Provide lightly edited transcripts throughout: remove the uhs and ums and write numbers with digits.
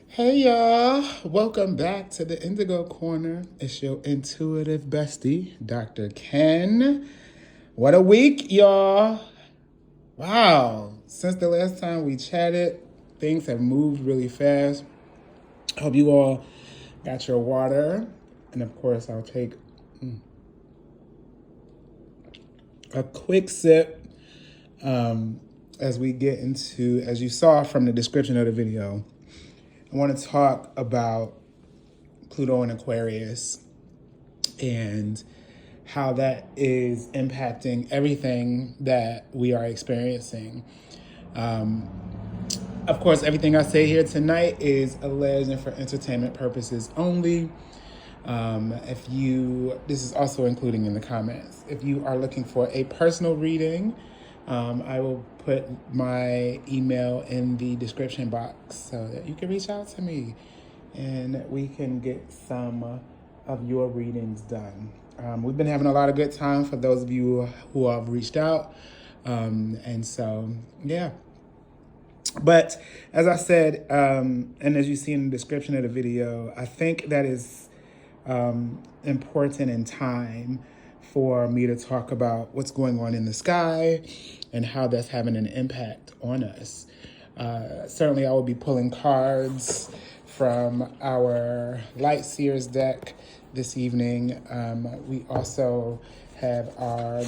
Hey y'all, welcome back to the Indigo Corner. It's your intuitive bestie, Dr. Ken. What a week, y'all. Wow, since the last time we chatted, things have moved really fast. Hope you all got your water. And of course, I'll take a quick sip as we get into, as you saw from the description of the video, I want to talk about Pluto and Aquarius and how that is impacting everything that we are experiencing. Of course, everything I say here tonight is alleged and for entertainment purposes only. This is also including in the comments. If you are looking for a personal reading, I will put my email in the description box so that you can reach out to me and we can get some of your readings done. We've been having a lot of good time for those of you who have reached out. And so, yeah. But as I said, and as you see in the description of the video, I think that is important in time for me to talk about what's going on in the sky and how that's having an impact on us. Certainly, I will be pulling cards from our Light Seers deck this evening. We also have our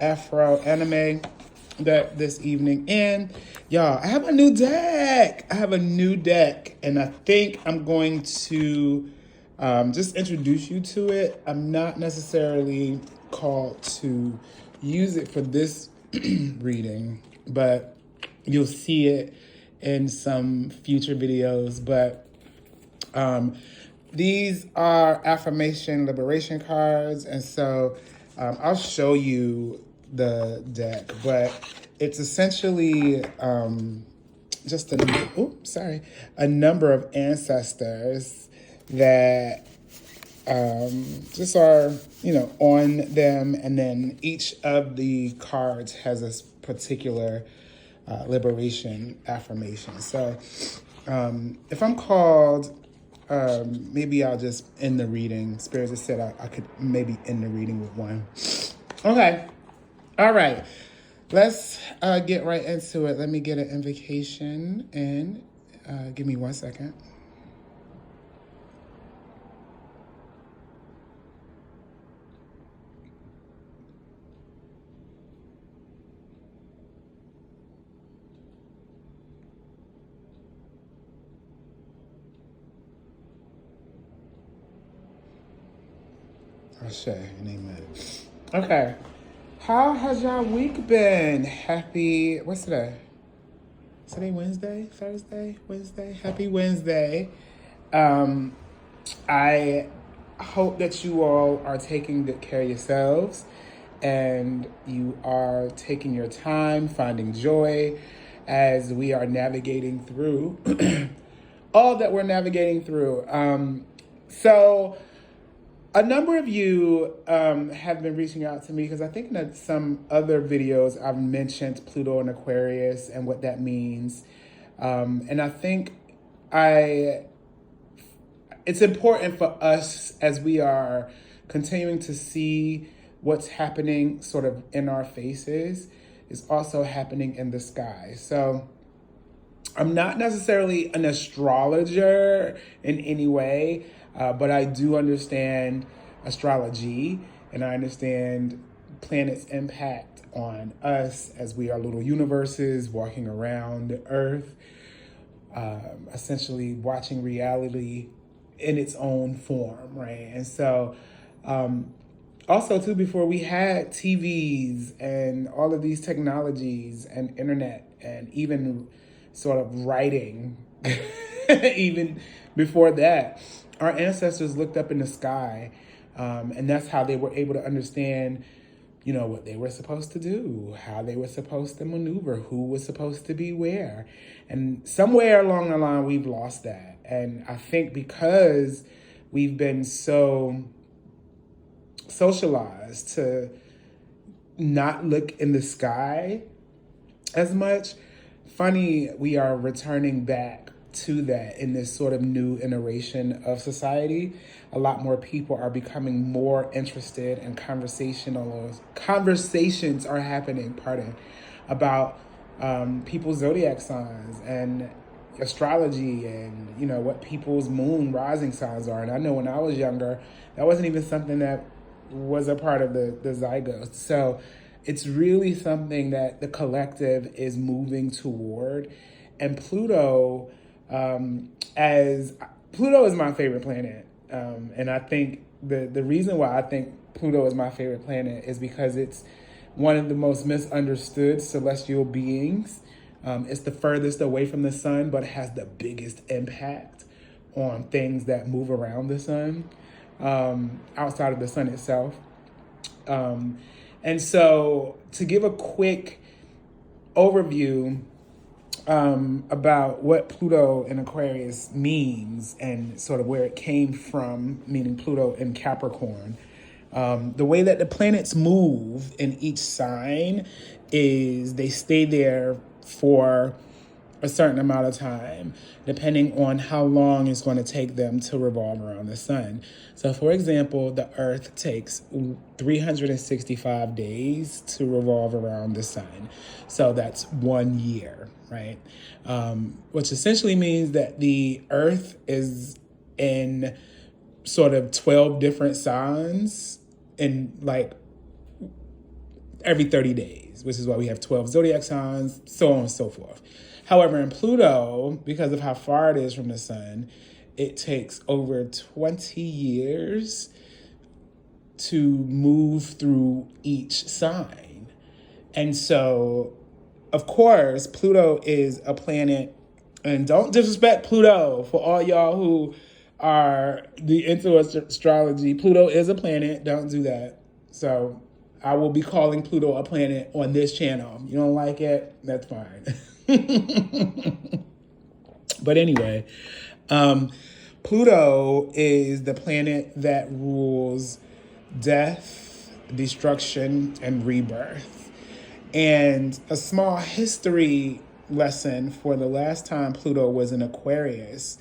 Afro anime deck this evening. And y'all, I have a new deck. And I think I'm going to just introduce you to it. I'm not necessarily called to use it for this reading, but you'll see it in some future videos. But these are affirmation liberation cards. And so I'll show you the deck, but it's essentially just a number of ancestors that just are, on them. And then each of the cards has a particular liberation affirmation. So if I'm called, maybe I'll just end the reading. Spirit just said I could maybe end the reading with one. Okay. All right. Let's get right into it. Let me get an invocation and give me 1 second. Ashe and amen. Okay. How has y'all week been? What's today? Today Wednesday? Thursday? Wednesday? Happy Wednesday. I hope that you all are taking good care of yourselves and you are taking your time, finding joy as we are navigating through all that we're navigating through. So a number of you have been reaching out to me because I think that some other videos I've mentioned Pluto and Aquarius and what that means. And I think it's important for us as we are continuing to see what's happening sort of in our faces is also happening in the sky. So I'm not necessarily an astrologer in any way, but I do understand astrology and I understand planets' impact on us as we are little universes walking around Earth, essentially watching reality in its own form, right? And so also too, before we had TVs and all of these technologies and internet and even sort of writing, even before that, our ancestors looked up in the sky, and that's how they were able to understand, what they were supposed to do, how they were supposed to maneuver, who was supposed to be where. And somewhere along the line, we've lost that. And I think because we've been so socialized to not look in the sky as much, we are returning back to that in this sort of new iteration of society. A lot more people are becoming more interested, and conversations are happening, about people's zodiac signs and astrology, and what people's moon rising signs are. And I know when I was younger, that wasn't even something that was a part of the zeitgeist. So it's really something that the collective is moving toward. And Pluto, as Pluto is my favorite planet. And I think the reason why I think Pluto is my favorite planet is because it's one of the most misunderstood celestial beings. It's the furthest away from the sun, but it has the biggest impact on things that move around the sun, outside of the sun itself. And so to give a quick overview about what Pluto in Aquarius means and sort of where it came from, meaning Pluto in Capricorn. The way that the planets move in each sign is they stay there for a certain amount of time, depending on how long it's going to take them to revolve around the sun. So, for example, the Earth takes 365 days to revolve around the sun. So that's 1 year, right? Which essentially means that the Earth is in sort of 12 different signs in like every 30 days, which is why we have 12 zodiac signs, so on and so forth. However, in Pluto, because of how far it is from the sun, it takes over 20 years to move through each sign. And so, of course, Pluto is a planet, and don't disrespect Pluto for all y'all who are into astrology. Pluto is a planet, don't do that. So I will be calling Pluto a planet on this channel. You don't like it? That's fine. But anyway, Pluto is the planet that rules death, destruction, and rebirth. And a small history lesson for the last time Pluto was in Aquarius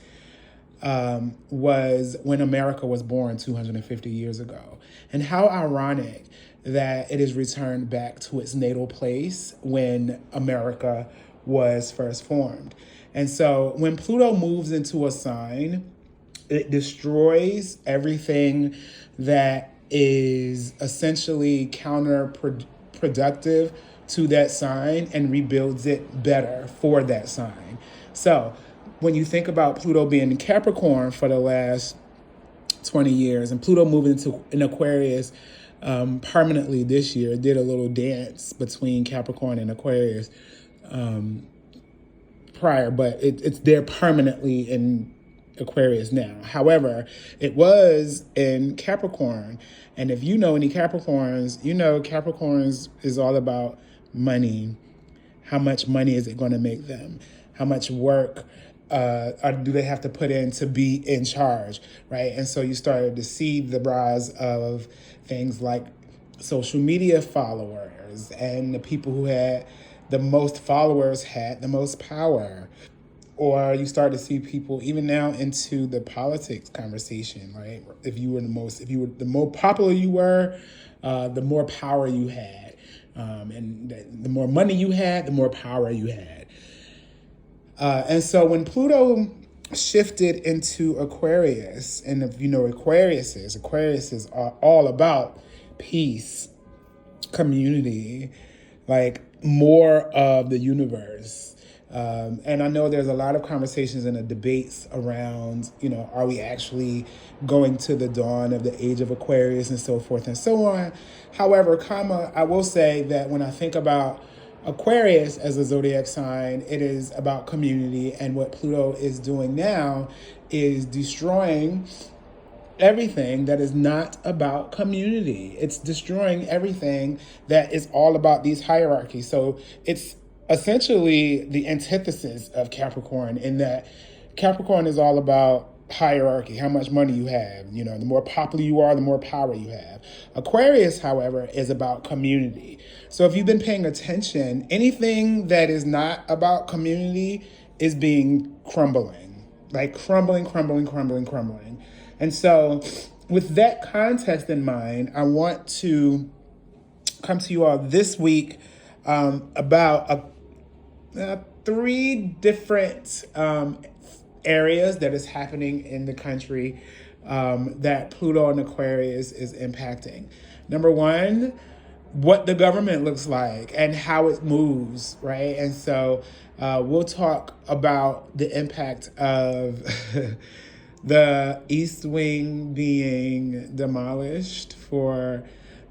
was when America was born 250 years ago. And how ironic that it is returned back to its natal place when America was first formed. And so when Pluto moves into a sign, it destroys everything that is essentially counterproductive to that sign and rebuilds it better for that sign. So when you think about Pluto being in Capricorn for the last 20 years and Pluto moving into an Aquarius permanently this year, did a little dance between Capricorn and Aquarius prior, but it's there permanently in Aquarius now. However, it was in Capricorn. And if you know any Capricorns, you know Capricorns is all about money. How much money is it going to make them? How much work do they have to put in to be in charge, right? And so you started to see the rise of things like social media followers, and the people who had the most followers had the most power. Or you start to see people even now into the politics conversation, right? If you were the more popular you were, the more power you had. And the more money you had, the more power you had. And so when Pluto shifted into Aquarius, and if you know Aquarius are all about peace, community, like more of the universe. And I know there's a lot of conversations and debates around, are we actually going to the dawn of the age of Aquarius and so forth and so on. However, I will say that when I think about Aquarius as a zodiac sign, it is about community. And what Pluto is doing now is destroying everything that is not about community. It's destroying everything that is all about these hierarchies. So it's essentially the antithesis of Capricorn, in that Capricorn is all about hierarchy, how much money you have. The more popular you are, the more power you have. Aquarius, however, is about community. So if you've been paying attention, anything that is not about community is being crumbling, like crumbling, crumbling, crumbling, crumbling. And so with that context in mind, I want to come to you all this week about three different areas that is happening in the country that Pluto and Aquarius is impacting. Number one, what the government looks like and how it moves, right? And so we'll talk about the impact of the East Wing being demolished for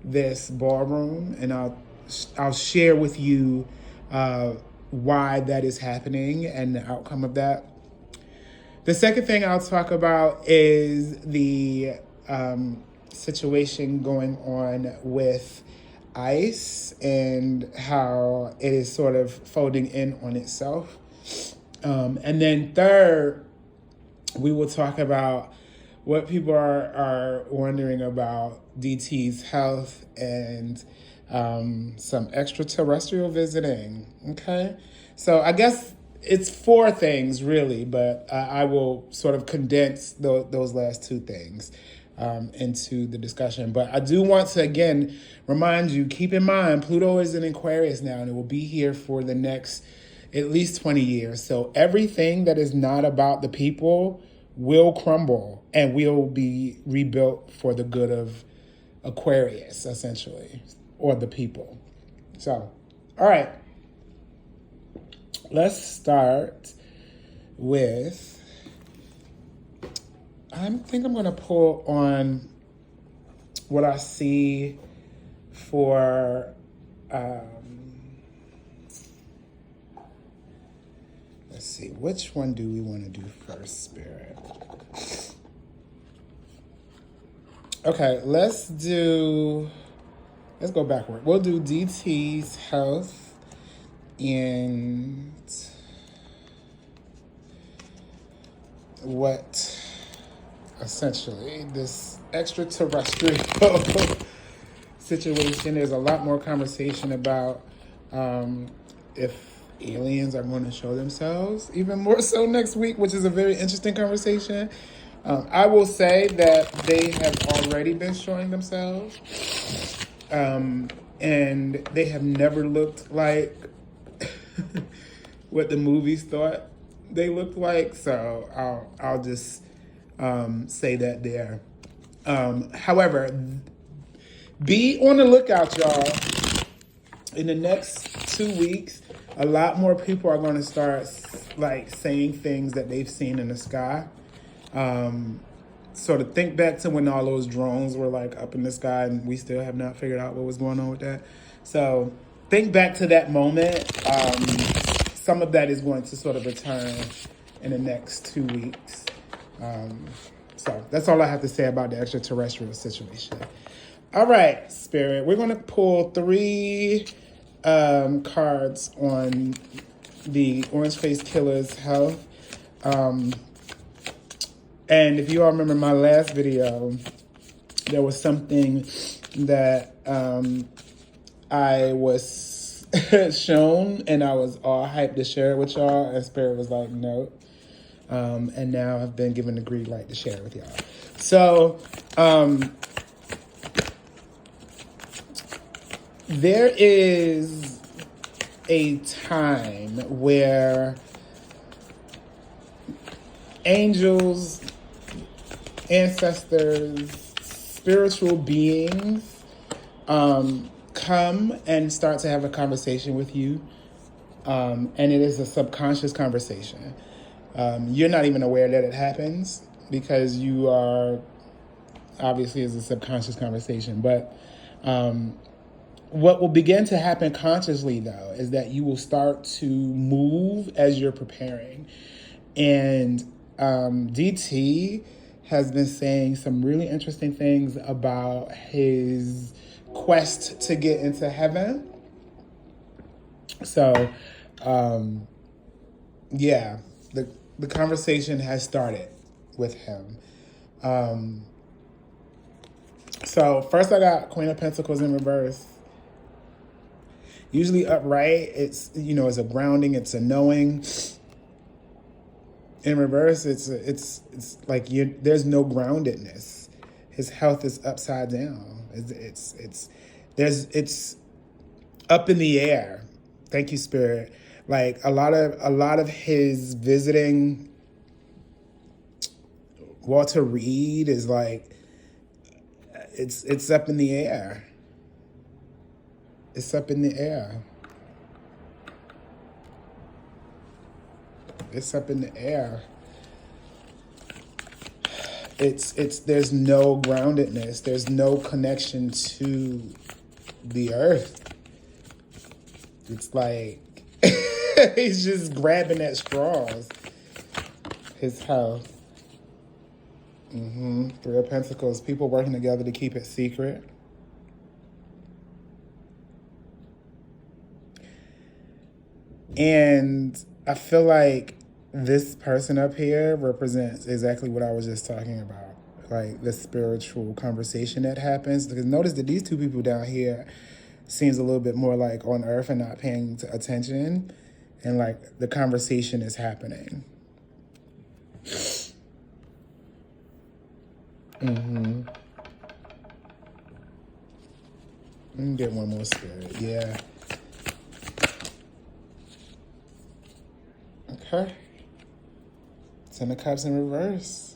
this ballroom, and I'll share with you why that is happening and the outcome of that. The second thing I'll talk about is the situation going on with ICE and how it is sort of folding in on itself. And then third, we will talk about what people are wondering about DT's health and some extraterrestrial visiting. Okay, so I guess it's four things really, but I will sort of condense those last two things into the discussion. But I do want to again remind you, keep in mind, Pluto is in Aquarius now, and it will be here for the next at least 20 years. So everything that is not about the people will crumble and will be rebuilt for the good of Aquarius, essentially, or the people. So, all right. Let's start with, I think I'm going to pull on what I see for, let's see, which one do we want to do first, Spirit? Okay, let's go backward. We'll do DT's health and what essentially this extraterrestrial situation. There's a lot more conversation about if aliens are going to show themselves, even more so next week, which is a very interesting conversation. I will say that they have already been showing themselves, and they have never looked like what the movies thought they looked like. So I'll just say that there. However, be on the lookout, y'all. In the next 2 weeks, a lot more people are going to start like saying things that they've seen in the sky. Sort of think back to when all those drones were like up in the sky, and we still have not figured out what was going on with that. So think back to that moment. Some of that is going to sort of return in the next 2 weeks. So that's all I have to say about the extraterrestrial situation. All right, Spirit, we're going to pull three cards on the Orange Face Killer's health. And if you all remember my last video, there was something that I was shown, and I was all hyped to share it with y'all, and Spirit was like, no. And now I've been given the green light to share it with y'all. So there is a time where angels, ancestors, spiritual beings come and start to have a conversation with you. And it is a subconscious conversation. You're not even aware that it happens because you are, obviously, it's a subconscious conversation. But what will begin to happen consciously, though, is that you will start to move as you're preparing. And DT has been saying some really interesting things about his quest to get into heaven. So, yeah, the conversation has started with him. So first I got Queen of Pentacles in reverse. Usually upright, it's, it's a grounding, it's a knowing. in reverse, it's like there's no groundedness. His health is upside down. It's up in the air. Thank you, Spirit. Like a lot of his visiting Walter Reed is like it's up in the air. It's up in the air. It's up in the air. It's there's no groundedness. There's no connection to the earth. It's like he's just grabbing at straws. His health. Three of Pentacles. People working together to keep it secret. And I feel like this person up here represents exactly what I was just talking about. Like the spiritual conversation that happens. Because notice that these two people down here seems a little bit more like on earth and not paying attention. And like the conversation is happening. Let me get one more spirit. Yeah. Okay. Ten of Cups in reverse.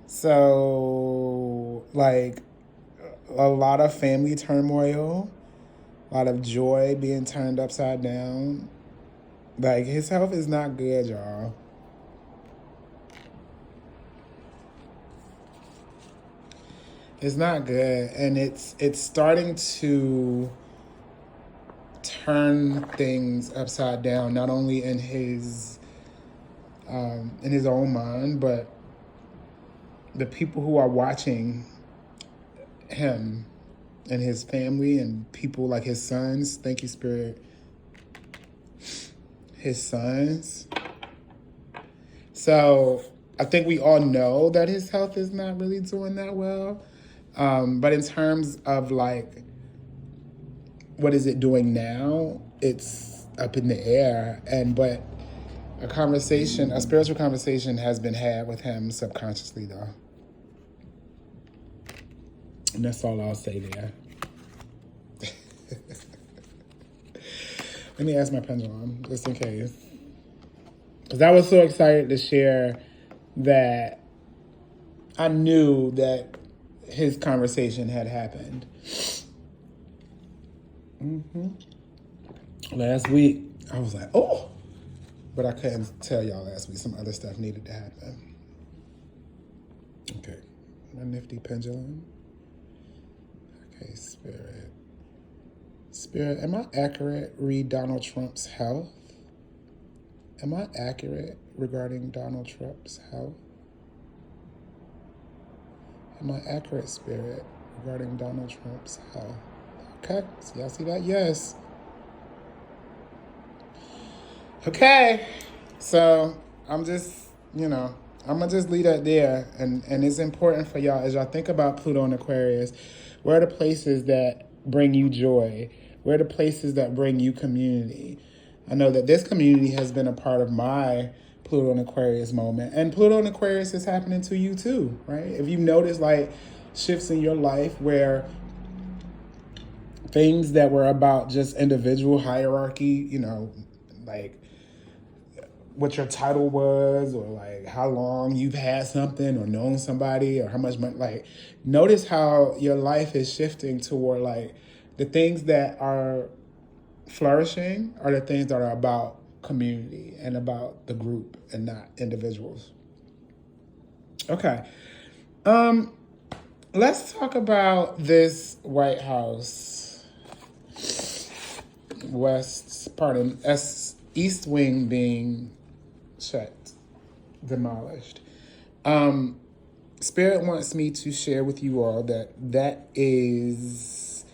So, like, a lot of family turmoil, a lot of joy being turned upside down. Like, his health is not good, y'all. It's not good, and it's starting to turn things upside down, not only in his own mind, but the people who are watching him and his family and people like his sons. Thank you, Spirit. His sons. So I think we all know that his health is not really doing that well. But in terms of like, what is it doing now? It's up in the air. But a spiritual conversation has been had with him subconsciously though. And that's all I'll say there. Let me ask my pendulum, just in case. Because I was so excited to share that I knew that his conversation had happened. Last week, I was like, oh! But I couldn't tell y'all last week. Some other stuff needed to happen. Okay. My nifty pendulum. Okay, Spirit. Spirit, am I accurate? Read Donald Trump's health. Am I accurate regarding Donald Trump's health? Am I accurate, Spirit, regarding Donald Trump's health? Okay, so y'all see that? Yes. Okay, so I'm just, I'm going to just leave that there. And it's important for y'all as y'all think about Pluto and Aquarius. Where are the places that bring you joy? Where are the places that bring you community? I know that this community has been a part of my Pluto and Aquarius moment. And Pluto and Aquarius is happening to you too, right? If you notice like shifts in your life where things that were about just individual hierarchy, like what your title was or like how long you've had something or known somebody or how much money, like notice how your life is shifting toward like the things that are flourishing are the things that are about community and about the group and not individuals. Okay. Let's talk about this White House. East wing being shut, demolished. Spirit wants me to share with you all that is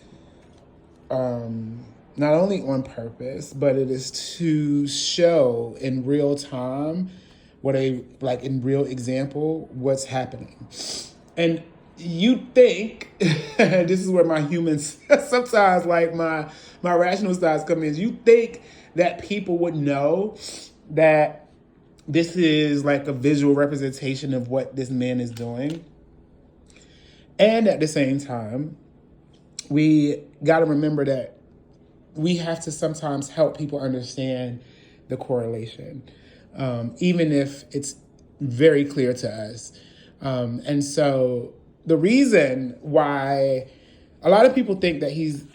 not only on purpose, but it is to show in real time in real example, what's happening. And you think, this is where my humans, sometimes like my rational sides come in, you think that people would know that this is like a visual representation of what this man is doing. And at the same time, we got to remember that we have to sometimes help people understand the correlation, even if it's very clear to us. And so the reason why a lot of people think that he's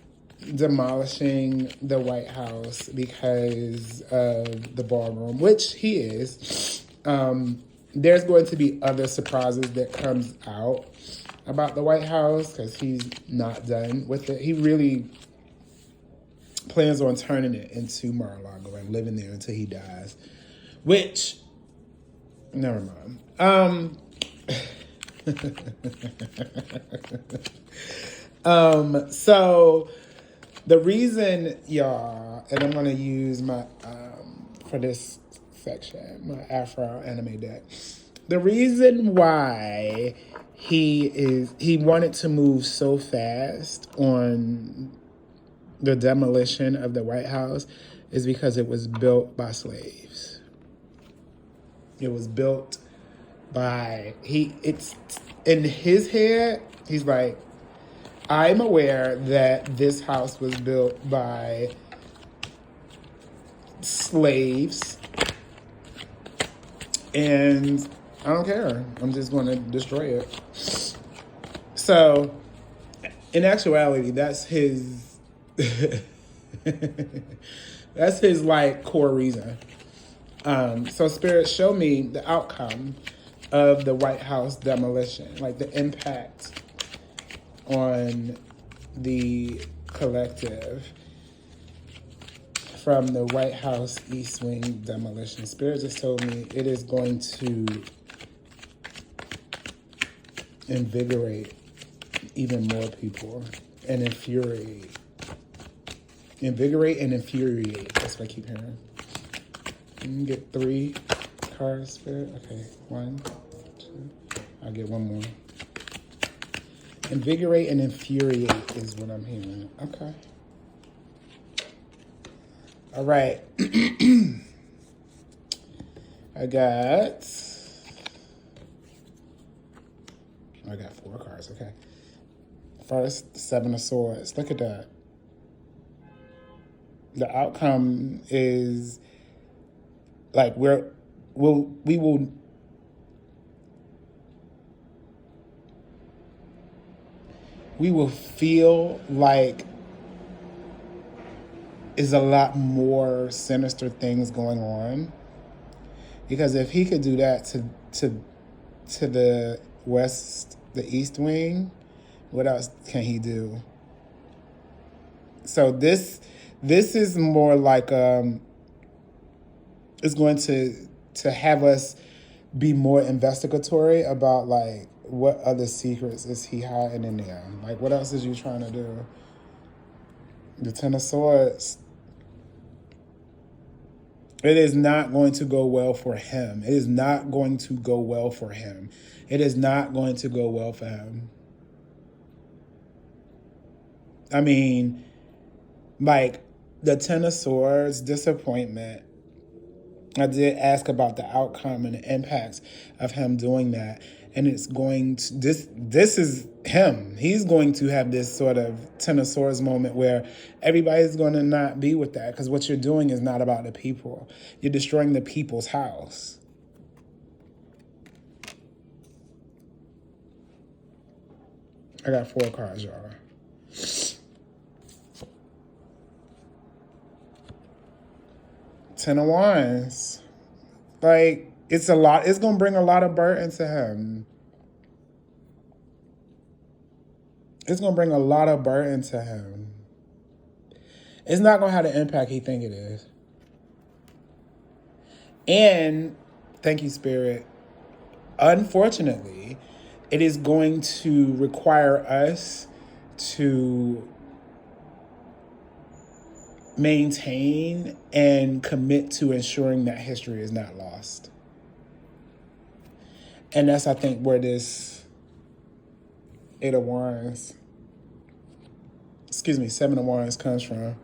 demolishing the White House because of the ballroom, which he is. There's going to be other surprises that comes out about the White House because he's not done with it. He really plans on turning it into Mar-a-Lago and living there until he dies, which, never mind. So the reason, y'all, and I'm going to use my, for this section, my Afro anime deck. The reason why he wanted to move so fast on the demolition of the White House is because it was built by slaves. It was built by, it's in his head, he's like, I'm aware that this house was built by slaves, and I don't care. I'm just going to destroy it. So, in actuality, that's his, that's his like core reason. So Spirit, show me the outcome of the White House demolition, like the impact on the collective from the White House East Wing demolition. Spirit just told me it is going to invigorate even more people and infuriate. Invigorate and infuriate. That's what I keep hearing. You can get 3 cards, Spirit. Okay, 1, 2. I'll get 1 more. Invigorate and infuriate is what I'm hearing. Okay. All right. I got 4 cards. Okay. First, 7 of Swords. Look at that. The outcome is like we will feel like is a lot more sinister things going on, because if he could do that to the west, the East Wing, what else can he do? So this is more like it's going to have us be more investigatory about like what other secrets is he hiding in there? Like what else is you trying to do? The 10 of Swords. It is not going to go well for him. It is not going to go well for him. It is not going to go well for him. I mean, like the 10 of Swords, disappointment. I did ask about the outcome and the impacts of him doing that. And it's going to, this is him. He's going to have this sort of 10 of Swords moment where everybody's going to not be with that, because what you're doing is not about the people. You're destroying the people's house. I got 4 cards, y'all. Ten of Wands. Like, it's a lot. It's going to bring a lot of burden to him. It's going to bring a lot of burden to him. It's not going to have the impact he think it is. And, thank you, Spirit, unfortunately, it is going to require us to maintain and commit to ensuring that history is not lost. And that's, I think, where this 8 of Wands, 7 of Wands comes from.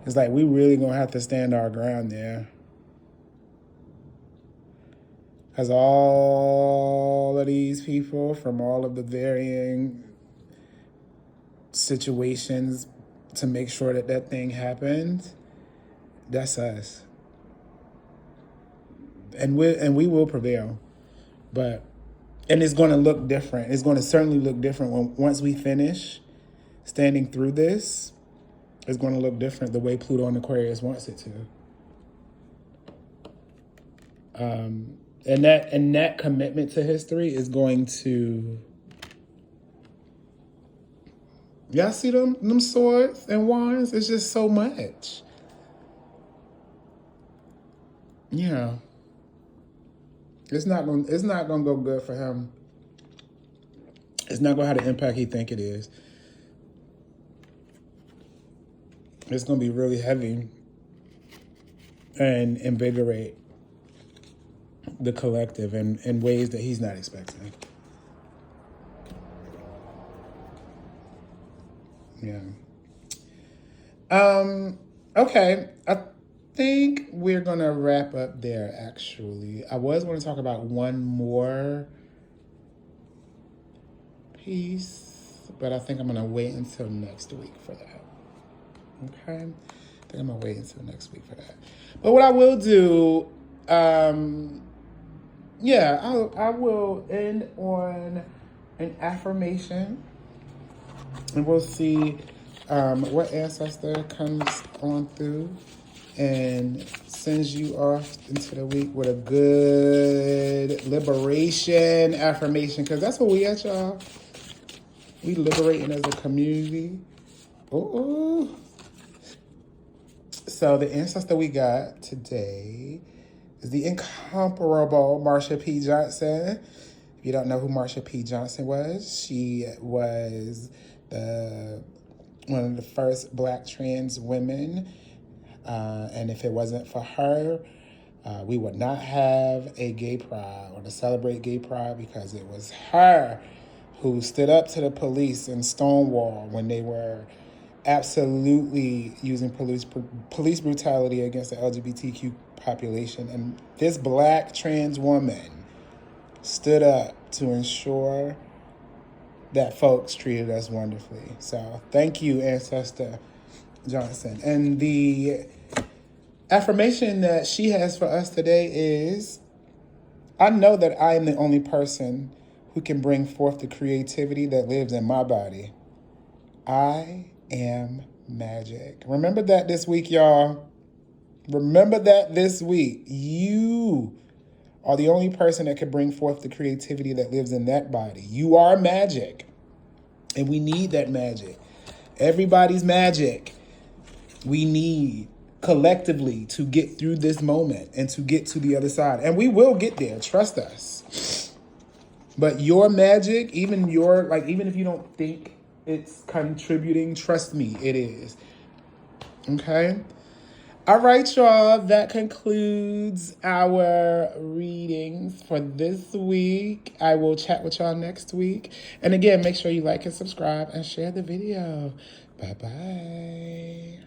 It's like we really gonna have to stand our ground there. Because all of these people from all of the varying situations to make sure that that thing happens, that's us. And we will prevail. And it's going to look different. It's going to certainly look different once we finish standing through this. It's going to look different the way Pluto and Aquarius wants it to. And that commitment to history is going to. Y'all see them swords and wands? It's just so much. Yeah. It's not gonna go good for him. It's not gonna have the impact he think it is. It's gonna be really heavy and invigorate the collective in ways that he's not expecting. Yeah. Okay. I think we're gonna wrap up there. Actually, I was going to talk about one more piece, but I think I'm gonna wait until next week for that. Okay. I think I'm gonna wait until next week for that. But what I will do, I will end on an affirmation. And we'll see what ancestor comes on through and sends you off into the week with a good liberation affirmation. Because that's what we at, y'all. We liberating as a community. Ooh. So the ancestor we got today is the incomparable Marsha P. Johnson. If you don't know who Marsha P. Johnson was, she was one of the first Black trans women. And if it wasn't for her, we would not have a gay pride or to celebrate gay pride, because it was her who stood up to the police in Stonewall when they were absolutely using police brutality against the LGBTQ population. And this Black trans woman stood up to ensure that folks treated us wonderfully. So thank you, Ancestor Johnson. And the affirmation that she has for us today is, I know that I am the only person who can bring forth the creativity that lives in my body. I am magic. Remember that this week, y'all. Remember that this week. You are the only person that can bring forth the creativity that lives in that body. You are magic. And we need that magic. Everybody's magic. We need collectively to get through this moment and to get to the other side. And we will get there. Trust us. But your magic, even if you don't think it's contributing, trust me, it is. Okay? All right, y'all. That concludes our readings for this week. I will chat with y'all next week. And again, make sure you like and subscribe and share the video. Bye-bye.